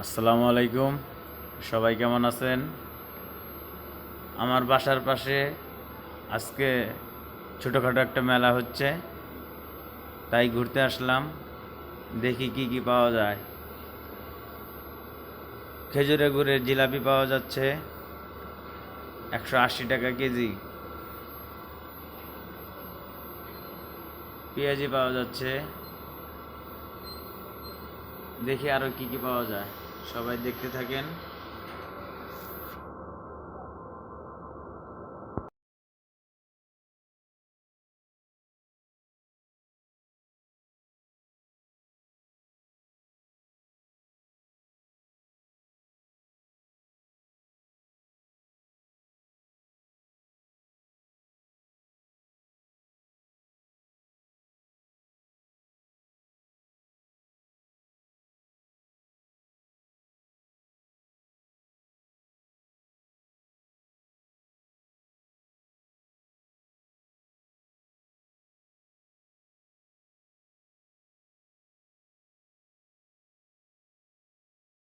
আসসালামু আলাইকুম। সবাই কেমন আছেন? আমার বাসার পাশে আজকে ছোটোখাটো একটা মেলা হচ্ছে, তাই ঘুরতে আসলাম। দেখি কি কি পাওয়া যায়। খেজুরে গুড়ের জিলাপি পাওয়া যাচ্ছে 180 টাকা কেজি। পেঁয়াজি পাওয়া যাচ্ছে। দেখি আরও কি কি পাওয়া যায়। সবাই দেখতে থাকেন।